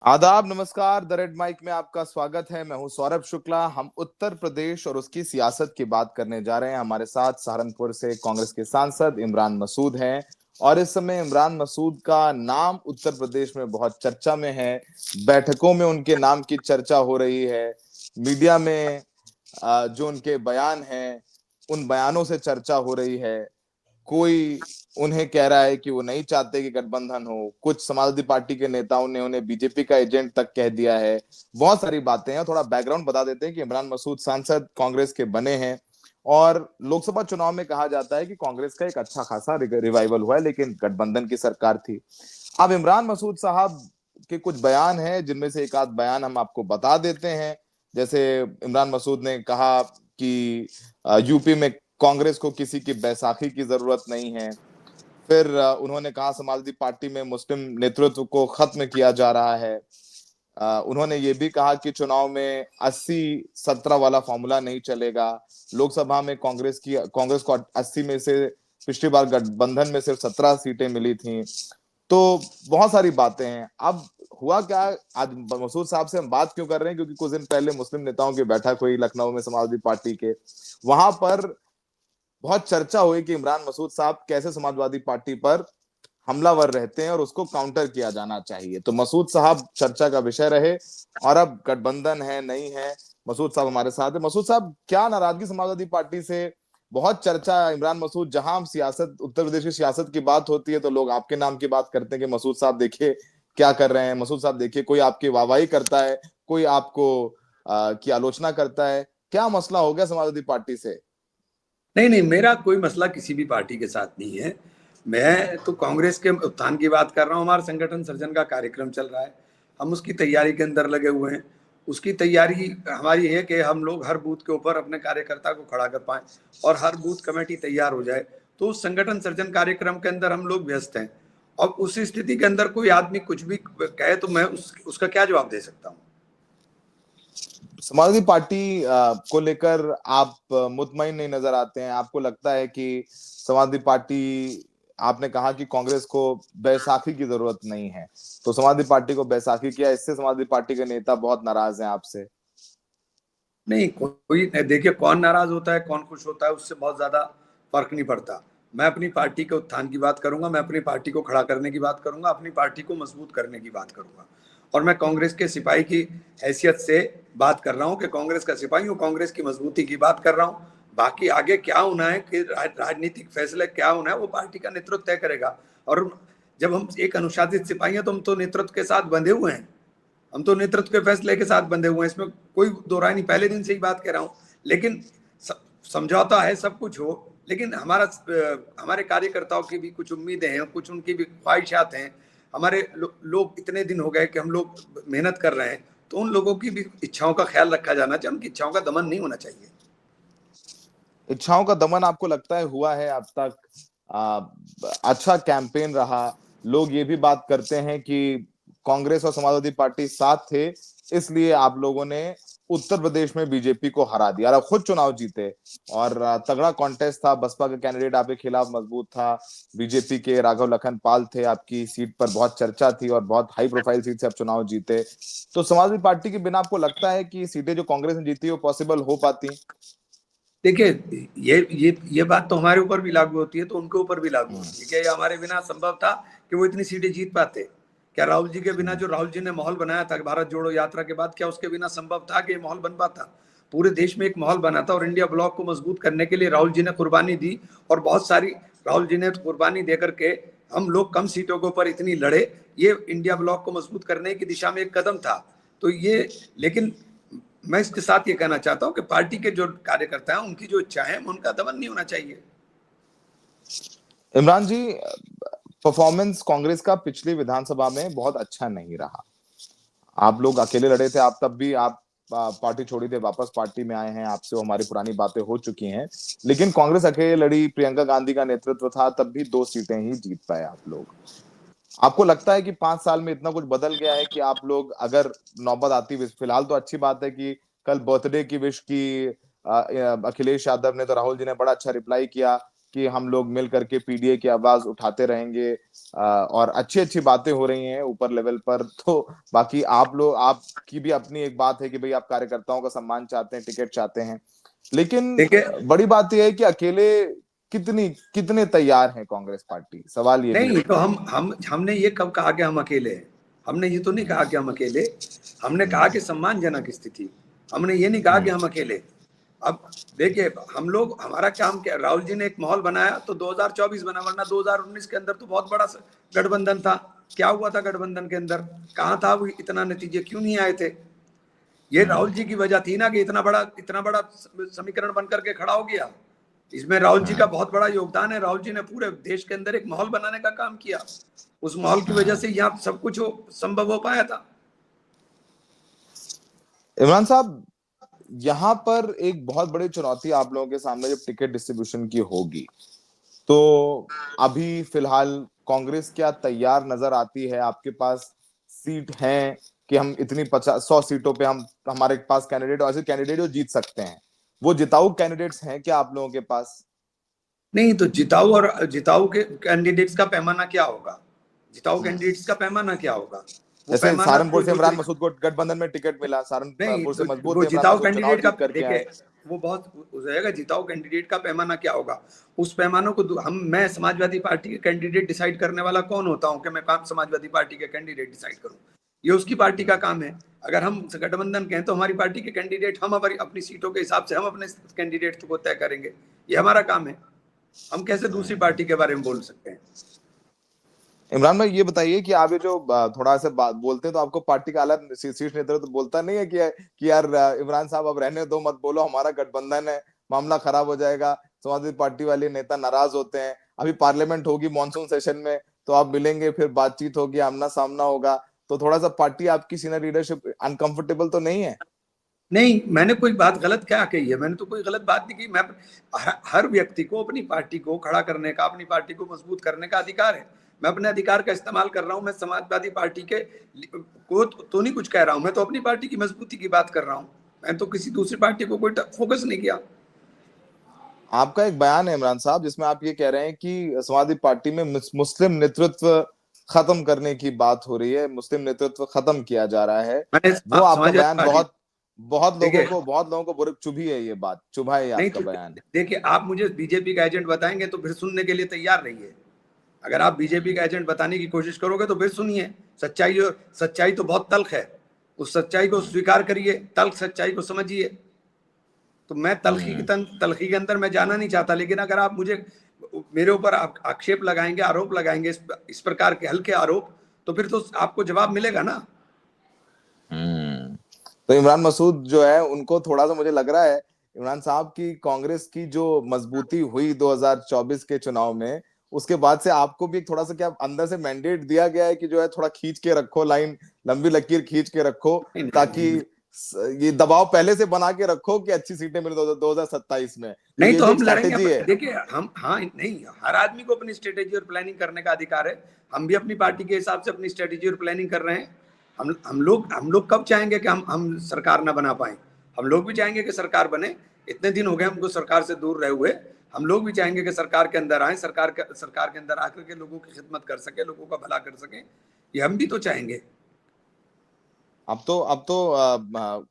आदाब, नमस्कार। The red mic में आपका स्वागत है। मैं हूं सौरभ शुक्ला। हम उत्तर प्रदेश और उसकी सियासत की बात करने जा रहे हैं। हमारे साथ सहारनपुर से कांग्रेस के सांसद इमरान मसूद हैं और इस समय इमरान मसूद का नाम उत्तर प्रदेश में बहुत चर्चा में है। बैठकों में उनके नाम की चर्चा हो रही है। मीडिया में जो उनके बयान हैं, उन बयानों से चर्चा हो रही है। कोई उन्हें कह रहा है कि वो नहीं चाहते कि गठबंधन हो। कुछ समाजवादी पार्टी के नेताओं ने उन्हें बीजेपी का एजेंट तक कह दिया है। बहुत सारी बातें हैं। थोड़ा बैकग्राउंड बता देते हैं कि इमरान मसूद सांसद कांग्रेस के बने हैं और लोकसभा चुनाव में कहा जाता है कि कांग्रेस का एक अच्छा खासा रिवाइवल हुआ है, लेकिन गठबंधन की सरकार थी। अब इमरान मसूद साहब के कुछ बयान हैं, जिनमें से एक आध बयान हम आपको बता देते हैं। जैसे इमरान मसूद ने कहा कि यूपी में कांग्रेस को किसी की बैसाखी की जरूरत नहीं है। फिर उन्होंने कहा समाजवादी पार्टी में मुस्लिम नेतृत्व को खत्म किया जा रहा है। उन्होंने ये भी कहा कि चुनाव में 80-17 वाला फॉर्मूला नहीं चलेगा। लोकसभा में कांग्रेस को 80 में से पिछली बार गठबंधन में सिर्फ 17 सीटें मिली थी। तो बहुत सारी बातें हैं। अब हुआ क्या, आज मसूद साहब से हम बात क्यों कर रहे हैं, क्योंकि कुछ दिन पहले मुस्लिम नेताओं की बैठक हुई लखनऊ में समाजवादी पार्टी के। वहां पर बहुत चर्चा हुई कि इमरान मसूद साहब कैसे समाजवादी पार्टी पर हमलावर रहते हैं और उसको काउंटर किया जाना चाहिए। तो मसूद साहब चर्चा का विषय रहे। और अब गठबंधन है नहीं है, मसूद साहब हमारे साथ है। मसूद साहब, क्या नाराजगी समाजवादी पार्टी से? बहुत चर्चा इमरान मसूद, जहां हम सियासत, उत्तर प्रदेश की सियासत की बात होती है तो लोग आपके नाम की बात करते हैं कि मसूद साहब देखिए क्या कर रहे हैं, मसूद साहब देखिए। कोई आपकी वाहवाही करता है, कोई आपको की आलोचना करता है। क्या मसला हो गया समाजवादी पार्टी से? नहीं नहीं, मेरा कोई मसला किसी भी पार्टी के साथ नहीं है। मैं तो कांग्रेस के उत्थान की बात कर रहा हूँ। हमारा संगठन सृजन का कार्यक्रम चल रहा है, हम उसकी तैयारी के अंदर लगे हुए हैं। उसकी तैयारी हमारी है कि हम लोग हर बूथ के ऊपर अपने कार्यकर्ता को खड़ा कर पाएं और हर बूथ कमेटी तैयार हो जाए। तो उस संगठन सृजन कार्यक्रम के अंदर हम लोग व्यस्त हैं। और उस स्थिति के अंदर कोई आदमी कुछ भी कहे तो मैं उसका क्या जवाब दे सकता हूँ। समाजवादी पार्टी को लेकर आप मुतमईन नहीं नजर आते हैं। आपको लगता है कि समाजवादी पार्टी, आपने कहा कि कांग्रेस को बैसाखी की जरूरत नहीं है, तो समाजवादी पार्टी को बैसाखी किया, इससे समाजवादी पार्टी के नेता बहुत नाराज हैं आपसे? नहीं, कोई देखिए, कौन नाराज होता है कौन खुश होता है उससे बहुत ज्यादा फर्क नहीं पड़ता। मैं अपनी पार्टी के उत्थान की बात करूंगा, मैं अपनी पार्टी को खड़ा करने की बात करूंगा, अपनी पार्टी को मजबूत करने की बात करूंगा। और मैं कांग्रेस के सिपाही की हैसियत से बात कर रहा हूँ कि कांग्रेस का सिपाही हूँ, कांग्रेस की मजबूती की बात कर रहा हूँ। बाकी आगे क्या होना है कि राजनीतिक फैसले क्या होना है वो पार्टी का नेतृत्व तय करेगा। और जब हम एक अनुशासित सिपाही हैं तो हम तो नेतृत्व के साथ बंधे हुए हैं, हम तो नेतृत्व के फैसले के साथ बंधे हुए हैं, इसमें कोई दो राय नहीं। पहले दिन से ही बात कह रहा हूँ। लेकिन समझौता है, सब कुछ हो, लेकिन हमारे कार्यकर्ताओं की भी कुछ उम्मीदें हैं, कुछ उनकी भी ख्वाहिशात हैं। हमारे लोग इतने दिन हो गए कि हम लोग मेहनत कर रहे हैं, तो उन लोगों की भी इच्छाओं का ख्याल रखा जाना चाहिए, उनकी इच्छाओं का दमन नहीं होना चाहिए। इच्छाओं का दमन आपको लगता है हुआ है अब तक? आ, अच्छा कैंपेन रहा। लोग ये भी बात करते हैं कि कांग्रेस और समाजवादी पार्टी साथ थे, इसलिए आप लोगों ने उत्तर प्रदेश में बीजेपी को हरा दिया और आप खुद चुनाव जीते। और तगड़ा कॉन्टेस्ट था, बसपा का कैंडिडेट आपके खिलाफ मजबूत था, बीजेपी के राघव लखन पाल थे, आपकी सीट पर बहुत चर्चा थी और बहुत हाई प्रोफाइल सीट से आप चुनाव जीते। तो समाजवादी पार्टी के बिना आपको लगता है कि सीटें जो कांग्रेस ने जीती वो पॉसिबल हो पाती? देखिए, ये बात तो हमारे ऊपर भी लागू होती है तो उनके ऊपर भी लागू हम्म। होती है। क्या ये हमारे बिना संभव था कि वो इतनी सीटें जीत पाते? क्या राहुल जी के बिना, हम्म। जो राहुल जी ने माहौल बनाया था भारत जोड़ो यात्रा के बाद, क्या उसके बिना संभव था कि ये माहौल बन पाता? पूरे देश में एक माहौल बना था और इंडिया ब्लॉक को मजबूत करने के लिए राहुल जी ने कुर्बानी दी। और बहुत सारी राहुल जी ने कुर्बानी देकर के हम लोग कम सीटों के ऊपर इतनी लड़े। ये इंडिया ब्लॉक को मजबूत करने की दिशा में एक कदम था। तो ये, लेकिन मैं इसके साथ ये कहना चाहता हूं कि पार्टी के जो कार्यकर्ता हैं उनकी जो इच्छा है उनका दमन नहीं होना चाहिए। इमरान जी, परफॉर्मेंस कांग्रेस का पिछली विधानसभा में बहुत अच्छा नहीं रहा। आप लोग अकेले लड़े थे, आप तब भी आप पार्टी छोड़ी थे, वापस पार्टी में आए हैं, आपसे वो हमारी पुरानी बातें हो चुकी हैं। लेकिन कांग्रेस अकेले लड़ी, प्रियंका गांधी का नेतृत्व था, तब भी 2 सीटें ही जीत पाए आप लोग। आपको लगता है कि 5 साल में इतना कुछ बदल गया है कि आप लोग, अगर नौबत आती, फिलहाल तो अच्छी बात है कि कल बर्थडे की विश की अखिलेश यादव ने, तो राहुल जी ने बड़ा अच्छा रिप्लाई किया। कि हम लोग मिल करके पीडीए की आवाज उठाते रहेंगे, और अच्छी अच्छी बातें हो रही हैं ऊपर लेवल पर। तो बाकी आप लोग, आपकी भी अपनी एक बात है कि भाई आप कार्यकर्ताओं का सम्मान चाहते हैं, टिकट चाहते हैं, लेकिन देखिए, बड़ी बात यह है कि अकेले कितने तैयार है कांग्रेस पार्टी, सवाल ये भी नहीं तो उठता है। हमने ये कब कहा कि हम अकेले हैं? हमने ये तो नहीं कहा कि हम अकेले, हमने कहा कि सम्मानजनक स्थिति, हमने ये नहीं कहा कि हम अकेले। अब देखिए, हम लोग, हमारा काम क्या, राहुल जी ने एक माहौल बनाया तो 2024 बना, वरना 2019 के अंदर तो बहुत बड़ा गठबंधन था। क्या हुआ था गठबंधन के अंदर? कहाँ था वो? इतना नतीजे क्यों नहीं आए थे? ये राहुल जी की वजह थी ना कि इतना बड़ा समीकरण बनकर के खड़ा हो गया। इसमें राहुल जी का बहुत बड़ा योगदान है। राहुल जी ने पूरे देश के अंदर एक माहौल बनाने का काम किया। उस माहौल की वजह से यहाँ सब कुछ संभव हो पाया था। इमरान साहब, यहाँ पर एक बहुत बड़ी चुनौती आप लोगों के सामने जब टिकट डिस्ट्रीब्यूशन की होगी, तो अभी फिलहाल कांग्रेस क्या तैयार नजर आती है? आपके पास सीट हैं कि हम इतनी 50-100 सीटों पे हम, हमारे पास कैंडिडेट, ऐसे कैंडिडेट जो जीत सकते हैं, वो जिताऊ कैंडिडेट्स हैं क्या आप लोगों के पास? नहीं तो जिताऊ के कैंडिडेट्स का पैमाना क्या होगा? जिताऊ कैंडिडेट्स का पैमाना क्या होगा? वो जैसे पैमाना सहारनपुर से इमरान मसूद को गठबंधन में टिकट मिला, नहीं सहारनपुर से तो मजबूत वो है, इमरान जिताऊ मसूद चुनाव कैंडिडेट का, जीत करके देखिए, आए। वो बहुत हो जाएगा। जिताऊ कैंडिडेट का पैमाना क्या होगा? उस पैमानों को मैं समाजवादी पार्टी के कैंडिडेट डिसाइड करने वाला कौन होता हूँ कि मैं काम समाजवादी पार्टी के कैंडिडेट डिसाइड करूँ? ये उसकी पार्टी का काम है। अगर हम गठबंधन के हैं तो हमारी पार्टी के कैंडिडेट, हम अपनी सीटों के हिसाब से हम अपने कैंडिडेट को तय करेंगे। ये हमारा काम है। हम कैसे दूसरी पार्टी के बारे में बोल सकते हैं? इमरान भाई, ये बताइए कि आप ये जो थोड़ा सा बात बोलते हैं, तो आपको पार्टी का अलग शीर्ष नेतृत्व तो बोलता नहीं है कि यार इमरान साहब अब रहने दो, मत बोलो, हमारा गठबंधन है, मामला खराब हो जाएगा, समाजवादी पार्टी वाले नेता नाराज होते हैं, अभी पार्लियामेंट होगी मॉनसून सेशन में, तो आप मिलेंगे, फिर बातचीत होगी, आमना सामना होगा, तो थोड़ा सा पार्टी आपकी सीनियर लीडरशिप अनकंफर्टेबल तो नहीं है? नहीं, मैंने कोई बात गलत क्या कही है? मैंने तो कोई गलत बात नहीं की। मैं, हर व्यक्ति को अपनी पार्टी को खड़ा करने का, अपनी पार्टी को मजबूत करने का अधिकार है। मैं अपने अधिकार का इस्तेमाल कर रहा हूं। मैं समाजवादी पार्टी के को तो नहीं कुछ कह रहा हूं। मैं तो अपनी पार्टी की मजबूती की बात कर रहा हूं। मैं तो किसी दूसरी पार्टी को कोई फोकस नहीं किया। आपका एक बयान है इमरान साहब, जिसमें आप ये कह रहे हैं कि समाजवादी पार्टी में मुस्लिम नेतृत्व खत्म करने की बात हो रही है, मुस्लिम नेतृत्व खत्म किया जा रहा है। मैंने वो आपका समाजवादी बयान पार्टी, देखिए, बहुत लोगों को बुरे चुभी है, ये बात चुभा है नहीं आपका तो बयान। देखिए, आप मुझे बीजेपी का एजेंट बताएंगे तो फिर सुनने के लिए तैयार रहिए। अगर आप बीजेपी का एजेंट बताने की कोशिश करोगे तो फिर सुनिए। सच्चाई तो बहुत तल्ख है। उस सच्चाई को स्वीकार करिए, तल्ख सच्चाई को समझिए। तो मैं हम्म। तलखी के अंदर मैं जाना नहीं चाहता, लेकिन अगर आप मुझे, मेरे ऊपर आक्षेप लगाएंगे, आरोप लगाएंगे, इस प्रकार के हल्के आरोप, तो फिर तो आपको जवाब मिलेगा ना। हम्म। तो इमरान मसूद जो है, उनको थोड़ा सा मुझे लग रहा है, इमरान साहब की कांग्रेस की जो मजबूती हुई 2024 के चुनाव में, उसके बाद से आपको भी एक थोड़ा सा क्या अंदर से मैंडेट दिया गया है कि जो है थोड़ा खींच के रखो लाइन, लंबी लकीर खींच के रखो, नहीं, ताकि ये दबाव पहले से बना के रखो कि अच्छी सीटें मिले 2027 में, तो नहीं ये तो भी एक हम लड़ेंगे। स्ट्रैटेजी है। देखिए, हम, हाँ, नहीं, हर आदमी को अपनी स्ट्रेटेजी और प्लानिंग करने का अधिकार है। हम भी अपनी पार्टी के हिसाब से अपनी स्ट्रेटेजी और प्लानिंग कर रहे हैं। हम लोग कब चाहेंगे कि हम सरकार ना बना पाए? हम लोग भी चाहेंगे कि सरकार बने। इतने दिन हो गए हमको सरकार से दूर रहे हुए। हम लोग भी चाहेंगे कि सरकार के अंदर आए, सरकार के अंदर आकर के लोगों की खिदमत कर सके, लोगों का भला कर सके। ये हम भी तो चाहेंगे। अब तो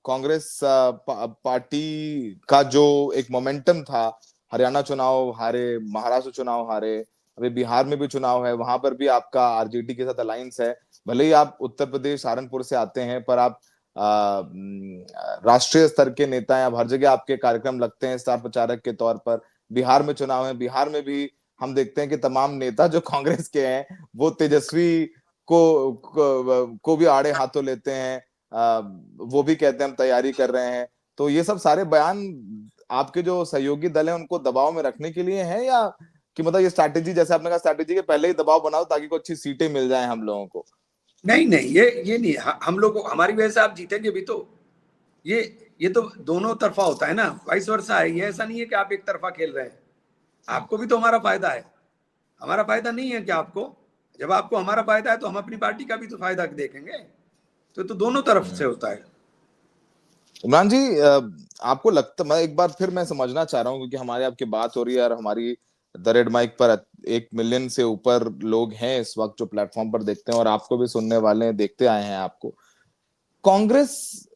कांग्रेस पार्टी का जो एक मोमेंटम था, हरियाणा चुनाव हारे, महाराष्ट्र चुनाव हारे, अभी बिहार में भी चुनाव है, वहां पर भी आपका आरजेडी के साथ अलायंस है। भले ही आप उत्तर प्रदेश सहारनपुर से आते हैं, पर आप राष्ट्रीय स्तर के नेता हैं, अब हर जगह आपके कार्यक्रम लगते हैं स्टार प्रचारक के तौर पर। बिहार में चुनाव है, बिहार में भी हम देखते हैं कि तमाम नेता जो कांग्रेस के हैं, वो तेजस्वी को भी आड़े हाथों लेते हैं, वो भी कहते हैं हम तैयारी कर रहे हैं। तो ये सब सारे बयान आपके जो सहयोगी दल हैं उनको दबाव में रखने के लिए हैं, या कि मतलब ये स्ट्रैटेजी, जैसे आपने कहा स्ट्रैटेजी के पहले ही दबाव बनाओ ताकि कुछ अच्छी सीटें मिल जाएं हम लोगों को? नहीं नहीं, ये नहीं। हम लोग, हमारी वजह से आप जीतेंगे भी तो। ये ये तो दोनों तरफा होता है ना, वाइस वर्सा है। ये ऐसा नहीं है कि आप एक तरफा खेल रहे हैं। आपको भी तो हमारा फायदा है। हमारा फायदा नहीं है क्या आपको? जब आपको हमारा फायदा है तो हम अपनी पार्टी का भी तो फायदा देखेंगे। तो दोनों तरफ से होता है। इमरान जी, आपको लगता, मैं एक बार फिर मैं समझना चाह रहा हूँ, क्योंकि हमारे आपकी बात हो रही है और हमारी द रेड माइक पर 1 मिलियन से ऊपर लोग हैं इस वक्त जो प्लेटफॉर्म पर देखते हैं, और आपको भी सुनने वाले हैं, देखते आए हैं आपको। कांग्रेस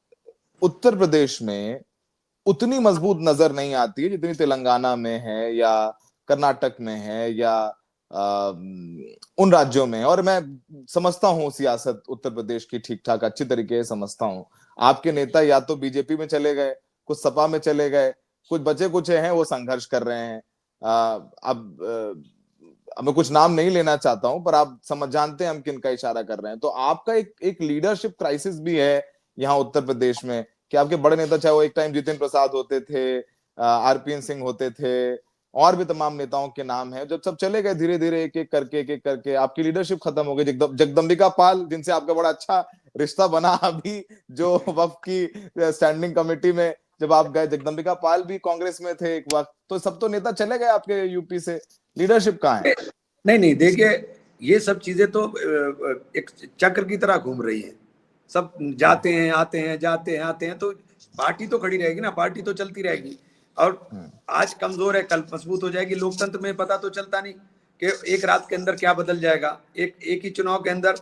उत्तर प्रदेश में उतनी मजबूत नजर नहीं आती है जितनी तेलंगाना में है या कर्नाटक में है या उन राज्यों में है। और मैं समझता हूँ सियासत उत्तर प्रदेश की ठीक ठाक अच्छी तरीके से समझता हूँ। आपके नेता या तो बीजेपी में चले गए, कुछ सपा में चले गए, कुछ बचे कुछ हैं वो संघर्ष कर रहे हैं। अब मैं कुछ नाम नहीं लेना चाहता हूं, पर आप समझ जानते हैं हम किन का इशारा कर रहे हैं। तो आपका एक एक लीडरशिप क्राइसिस भी है यहाँ उत्तर प्रदेश में, कि आपके बड़े नेता, चाहे वो एक टाइम जितिन प्रसाद होते थे, आरपीएन सिंह होते थे, और भी तमाम नेताओं के नाम हैं, जब सब चले गए धीरे धीरे एक एक करके आपकी लीडरशिप खत्म हो गई। जगदम्बिका पाल, जिनसे आपका बड़ा अच्छा रिश्ता बना अभी, जो वक्फ की स्टैंडिंग कमेटी में जब आप गए, जगदम्बिका पाल भी कांग्रेस में थे एक वक्त। तो सब तो नेता चले गए आपके यूपी से, लीडरशिप कहाँ है? नहीं नहीं, देखिए ये सब चीजें तो एक चक्र की तरह घूम रही है। सब जाते हैं आते हैं, जाते हैं आते हैं, तो पार्टी तो खड़ी रहेगी ना, पार्टी तो चलती रहेगी। और आज कमजोर है, कल मजबूत हो जाएगी। लोकतंत्र में पता तो चलता नहीं कि एक रात के अंदर क्या बदल जाएगा। एक ही चुनाव के अंदर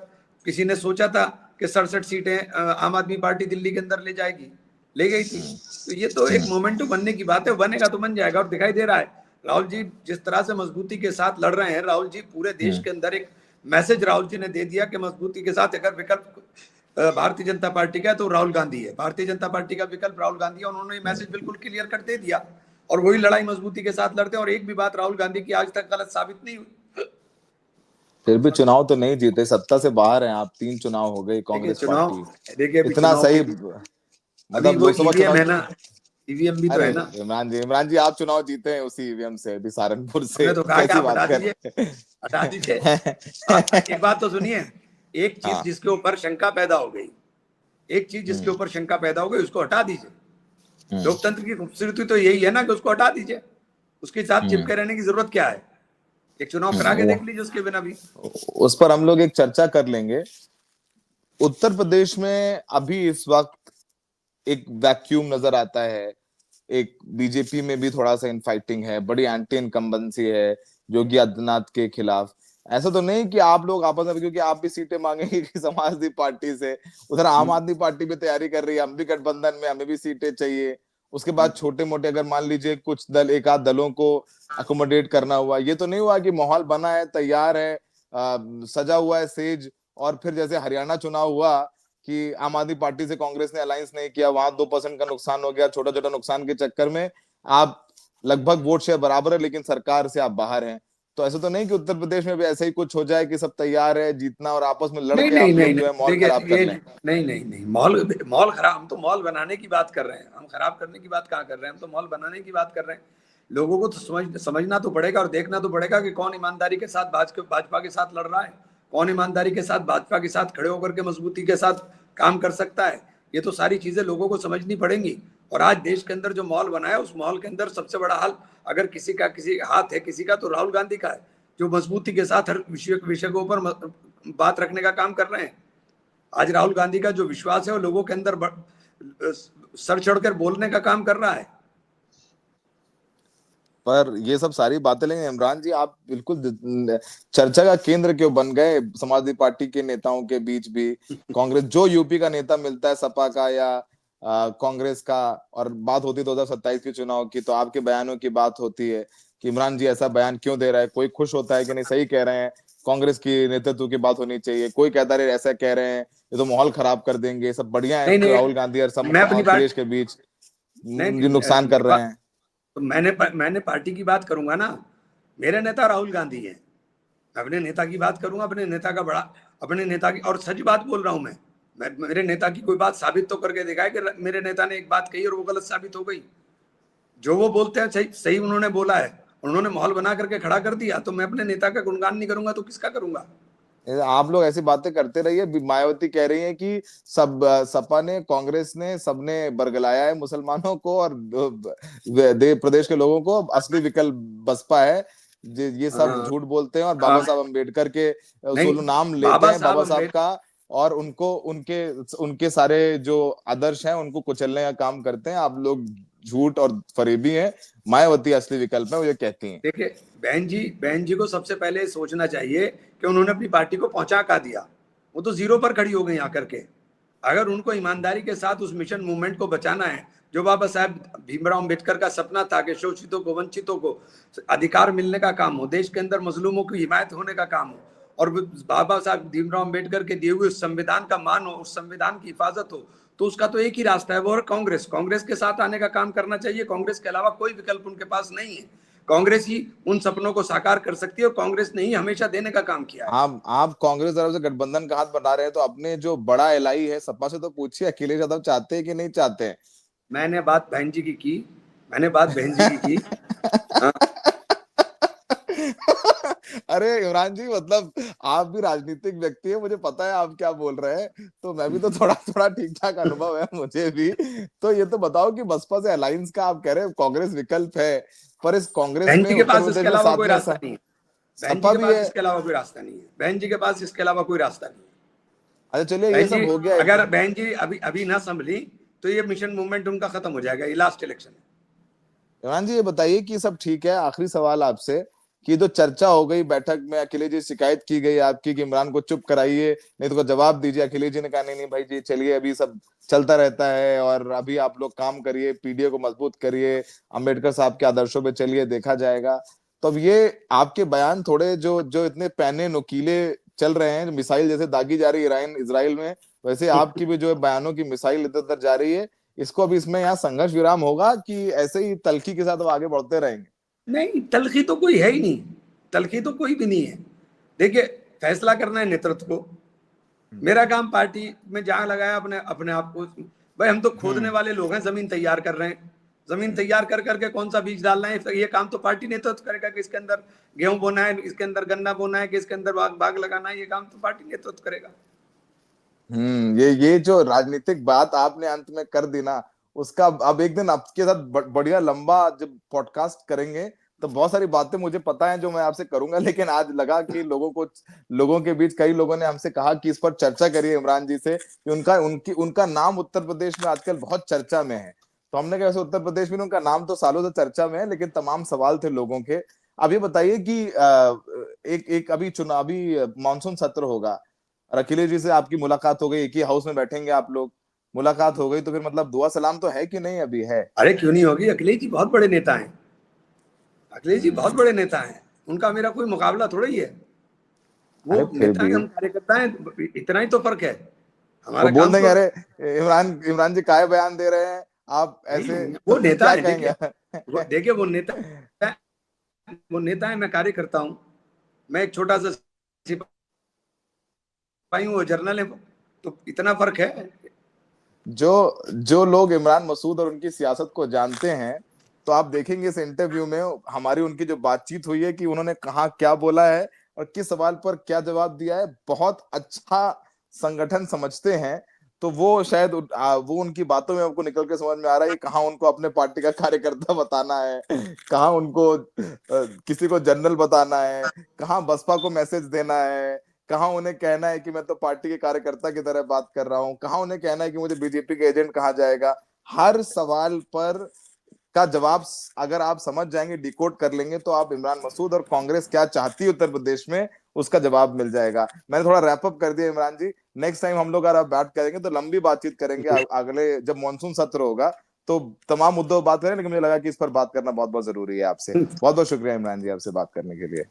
किसी ने सोचा था कि 67 सीटें आम आदमी पार्टी दिल्ली के अंदर ले जाएगी, ले गई थी। तो ये तो एक मोमेंटम बनने की बात है, बनेगा तो बन जाएगा। और दिखाई दे रहा है राहुल जी जिस तरह से मजबूती के साथ लड़ रहे हैं, राहुल जी पूरे देश के अंदर एक मैसेज राहुल जी ने दे दिया कि मजबूती के साथ अगर विकल्प भारतीय जनता पार्टी का है तो राहुल गांधी है, भारतीय जनता पार्टी का विकल्प राहुल गांधी है। उन्होंने मैसेज बिल्कुल क्लियर कर दे दिया, और वही लड़ाई मजबूती के साथ लड़ते हैं। और एक भी बात राहुल गांधी की आज तक गलत साबित नहीं हुई। फिर भी चुनाव तो नहीं जीते, सत्ता से बाहर हैं आप, 3 चुनाव हो गए देखिए कांग्रेस चुनाव, पार्टी। देखिए अभी इतना चुनाव सही, में भी अभी मतलब वो लोकसभा ईवीएम चुनाव। है ना, ईवीएम भी तो अरे है ना। इमरान जी आप चुनाव जीते हैं उसी ईवीएम से, अभी सहारनपुर से, हमने तो कहा कि कैसी आप बात हटा कर दीजिए, हटा दीजिए। रहे एक बात तो सुनिए, एक चीज हाँ। जिसके ऊपर शंका पैदा हो गई, एक चीज जिसके हम्म ऊपर शंका पैदा हो गई उसको हटा दीजिए। हम्म लोकतंत्र की खूबसूरती तो यही है ना कि उसको हटा दीजिए, उसके साथ हम्म चिपके रहने की जरूरत क्या है। एक चुनाव करा के वो देख लीजिए उसके बिना भी। उस पर हम लोग एक चर्चा कर लेंगे। उत्तर प्रदेश में अभी इस वक्त एक वैक्यूम नजर आता है। एक बीजेपी में भी थोड़ा सा इनफाइटिंग है, बड़ी एंटी इनकम्बेंसी है योगी आदित्यनाथ के खिलाफ। ऐसा तो नहीं कि आप लोग आपस में, क्योंकि आप भी सीटें मांगेंगे कि समाजवादी पार्टी से, उधर आम आदमी पार्टी भी तैयारी कर रही है, हम भी गठबंधन में, हमें भी सीटें चाहिए। उसके बाद छोटे मोटे अगर मान लीजिए कुछ दल, एक आध दलों को अकोमोडेट करना हुआ, ये तो नहीं हुआ कि माहौल बना है, तैयार है, सजा हुआ है सेज, और फिर जैसे हरियाणा चुनाव हुआ कि आम आदमी पार्टी से कांग्रेस ने अलायंस नहीं किया, वहां 2% का नुकसान हो गया, छोटा छोटा नुकसान के चक्कर में आप लगभग वोट शेयर बराबर है लेकिन सरकार से आप बाहर हैं। तो ऐसा तो नहीं कि उत्तर प्रदेश में भी ऐसा ही कुछ हो जाए कि सब तैयार है जीतना और आपस में नहीं लड़के नहीं आप नहीं लोग जो नहीं, है माहौल देखिए खराब कर ये लें? नहीं नहीं नहीं, मॉल मॉल खराब, हम तो मॉल बनाने की बात कर रहे हैं, हम खराब करने की बात कहाँ कर रहे हैं, हम तो मॉल बनाने की बात कर रहे हैं। लोगों को तो समझना तो पड़ेगा और देखना तो पड़ेगा कि कौन ईमानदारी के साथ भाजपा के साथ लड़ रहा है, कौन ईमानदारी के साथ भाजपा के साथ खड़े होकर के मजबूती के साथ काम कर सकता है। ये तो सारी चीजें लोगों को समझनी पड़ेंगी। और आज देश के अंदर जो मॉल बना है, उस मॉल के अंदर सबसे बड़ा हाल अगर किसी का किसी हाथ है किसी का, तो राहुल गांधी का है, जो मजबूती के साथ हर विषय विषय के ऊपर बात रखने का काम कर रहे हैं। आज राहुल गांधी का जो विश्वास है वो लोगों के अंदर सर चढ़कर बोलने का काम कर रहा है। पर ये सब सारी बातें, लेकिन इमरान जी आप बिल्कुल चर्चा का केंद्र क्यों बन गए समाजवादी पार्टी के नेताओं के बीच भी? कांग्रेस, जो यूपी का नेता मिलता है सपा का या कांग्रेस का, और बात होती 2027 के चुनाव की, तो आपके बयानों की बात होती है कि इमरान जी ऐसा बयान क्यों दे रहा है, कोई खुश होता है कि नहीं सही कह रहे हैं, कांग्रेस की नेतृत्व की बात होनी चाहिए, कोई कहता है ऐसा कह रहे हैं ये तो माहौल खराब कर देंगे, सब बढ़िया है नहीं नहीं, राहुल गांधी और मैं अपनी बात अखिलेश के बीच नहीं, जो नुकसान कर रहे हैं। तो मैंने पार्टी की बात करूंगा ना। मेरे नेता राहुल गांधी है, अपने नेता की बात करूंगा, अपने नेता का बड़ा, अपने नेता की, और सच बात बोल रहा हूं मैं मेरे नेता की कोई बात साबित तो करके दिखाए कि मेरे नेता ने एक बात कही और वो गलत साबित हो गई। जो वो बोलते हैं सही सही उन्होंने बोला है, उन्होंने माहौल बना करके खड़ा कर दिया, तो मैं अपने नेता का गुणगान नहीं करूंगा तो किसका करूंगा। आप लोग ऐसी बातें करते रहिए। मायावती कह रही है कि सब सपा ने, कांग्रेस ने, सबने बरगलाया है मुसलमानों को और प्रदेश के लोगों को, असली विकल्प बसपा है। ये सब हाँ झूठ बोलते हैं और बाबा हाँ, साहब अम्बेडकर के नहीं, सोलो नाम लेते बाबा हैं साहब बाबा साहब अम्बेडकर, का, और उनको उनके उनके सारे जो आदर्श हैं उनको कुचलने का काम करते हैं। आप लोग झूठ और फरेबी है, मायावती असली विकल्प है, वो ये कहती हैं। देखिए, बहन जी को सबसे पहले सोचना चाहिए कि उन्होंने अपनी पार्टी को पहुंचा कहाँ दिया। वो तो जीरो पर खड़ी हो गई आकर के। अगर उनको ईमानदारी के साथ उस मिशन मूवमेंट को बचाना है, जो बाबा साहब भीमराव अम्बेडकर का सपना था कि शोषितों को, वंचितों को अधिकार मिलने का काम हो, देश के अंदर मजलूमों की हिमायत होने का काम हो, और बाबा साहब भीमराव अम्बेडकर के दिए हुए उस संविधान का मान हो, उस संविधान की हिफाजत हो, तो उसका तो एक ही रास्ता है, वो है कांग्रेस। कांग्रेस के साथ आने का काम करना चाहिए। कांग्रेस के अलावा कोई विकल्प उनके पास नहीं है। कांग्रेस ही उन सपनों को साकार कर सकती है, और कांग्रेस ने ही हमेशा देने का काम किया है। आप कांग्रेस तरफ से गठबंधन का हाथ बढ़ा रहे हैं, तो अपने जो बड़ा एलआई है सपा से तो पूछिए, अखिलेश यादव चाहते हैं कि नहीं चाहते हैं? मैंने बात बहन जी की मैंने बात बहन जी की हाँ। अरे इमरान जी, मतलब आप भी राजनीतिक व्यक्ति है, मुझे पता है आप क्या बोल रहे हैं, तो मैं भी तो थोड़ा थोड़ा ठीक ठाक अनुभव है मुझे भी। तो ये तो बताओ कि बसपा से अलायंस का आप कह रहे हो कांग्रेस विकल्प है, पर इस कांग्रेस बहन में जी के उत्तर पास प्रदेश इसके में अलावा साथ कोई में रास्ता नहीं है। बहन जी सपा के भी पास है। इसके अलावा कोई रास्ता नहीं है। बहन जी के पास इसके अलावा कोई रास्ता नहीं है। अच्छा चलिए, ये बहन सब जी, हो गया। अगर बहन जी अभी अभी ना संभली तो ये मिशन मूवमेंट उनका खत्म हो जाएगा। ये लास्ट इलेक्शन है। इमरान जी ये बताइए कि सब ठीक है, आखिरी सवाल आपसे, कि जो चर्चा हो गई बैठक में, अखिलेश जी शिकायत की गई आपकी कि इमरान को चुप कराइए, नहीं तो जवाब दीजिए। अखिलेश जी ने कहा नहीं नहीं भाई जी चलिए, अभी सब चलता रहता है, और अभी आप लोग काम करिए, पीडीए को मजबूत करिए, अंबेडकर साहब के आदर्शों पे चलिए, देखा जाएगा। तो अब ये आपके बयान थोड़े जो जो इतने पैने नुकीले चल रहे हैं, मिसाइल जैसे दागी जा रही है ईरान इजराइल में, वैसे आपकी भी जो बयानों की मिसाइल इधर उधर जा रही है, इसको अब इसमें यहाँ संघर्ष विराम होगा कि ऐसे ही तलखी के साथ वो आगे बढ़ते रहेंगे? नहीं, तलखी तो कोई है ही नहीं। तलखी तो कोई भी नहीं है। देखिए, फैसला करना है नेतृत्व को। मेरा काम पार्टी में जहां लगाया अपने अपने आप को। भाई, हम तो खोदने हम्म वाले लोग हैं, जमीन तैयार कर रहे हैं। जमीन तैयार कर करके कौन सा बीज डालना है, ये काम तो पार्टी नेतृत्व करेगा कि इसके अंदर गेहूं बोना है, इसके अंदर गन्ना बोना है, कि इसके अंदर बाग बाग लगाना है। ये काम तो पार्टी नेतृत्व करेगा। ये जो राजनीतिक बात आपने अंत में कर दी ना, उसका अब एक दिन आपके साथ बढ़िया लंबा जब पॉडकास्ट करेंगे, तो बहुत सारी बातें मुझे पता है जो मैं आपसे करूंगा, लेकिन आज लगा कि लोगों के बीच कई लोगों ने हमसे कहा कि इस पर चर्चा करिए इमरान जी से, कि उनका नाम उत्तर प्रदेश में आजकल बहुत चर्चा में है। तो हमने कहा, वैसे उत्तर प्रदेश में उनका नाम तो सालों से चर्चा में है, लेकिन तमाम सवाल थे लोगों के। अब ये बताइए कि एक एक अभी चुनावी मानसून सत्र होगा, और अखिलेश जी से आपकी मुलाकात हो गई, एक ही हाउस में बैठेंगे आप लोग, मुलाकात हो गई, तो फिर मतलब दुआ सलाम तो है कि नहीं अभी है? अरे क्यों नहीं होगी। अखिलेश जी बहुत बड़े नेता हैं। अखिलेश जी बहुत हम्म बड़े नेता हैं। उनका मेरा कोई मुकाबला थोड़ा ही है। वो अरे फिर नेता भी है, हम कार्यकर्ता हैं। इतना ही तो फर्क है। वो हमारा बोल काम देंगे, तो, अरे इमरान इमरान जी काय बयान दे रहे हैं आप ऐसे, नहीं, वो तो नेता क्या है। कहेंगे? देखिए वो नेता है। वो नेता है, मैं कार्यकर्ता हूँ। मैं एक छोटा सा सिपाही हूँ, वो जर्नल है। तो इतना फर्क है। जो जो लोग इमरान मसूद और उनकी सियासत को जानते हैं, तो आप देखेंगे इस इंटरव्यू में हमारी उनकी जो बातचीत हुई है, कि उन्होंने कहाँ क्या बोला है और किस सवाल पर क्या जवाब दिया है, बहुत अच्छा संगठन समझते हैं। तो वो शायद वो उनकी बातों में आपको निकल के समझ में आ रहा है कि कहाँ उनको अपने पार्टी का कार्यकर्ता बताना है, कहाँ उनको किसी को जनरल बताना है, कहाँ बसपा को मैसेज देना है, कहाँ उन्हें कहना है कि मैं तो पार्टी के कार्यकर्ता की तरह बात कर रहा हूँ, कहाँ उन्हें कहना है कि मुझे बीजेपी का एजेंट कहा जाएगा। हर सवाल पर का जवाब अगर आप समझ जाएंगे, डिकोड कर लेंगे, तो आप इमरान मसूद और कांग्रेस क्या चाहती है उत्तर प्रदेश में, उसका जवाब मिल जाएगा। मैंने थोड़ा रैप अप कर दिया इमरान जी, नेक्स्ट टाइम हम लोग अगर आप बात करेंगे तो लंबी बातचीत करेंगे, अगले जब मानसून सत्र होगा तो तमाम मुद्दों पर बात करें, लेकिन मुझे लगा कि इस पर बात करना बहुत बहुत जरूरी है आपसे। बहुत बहुत शुक्रिया इमरान जी, आपसे बात करने के लिए।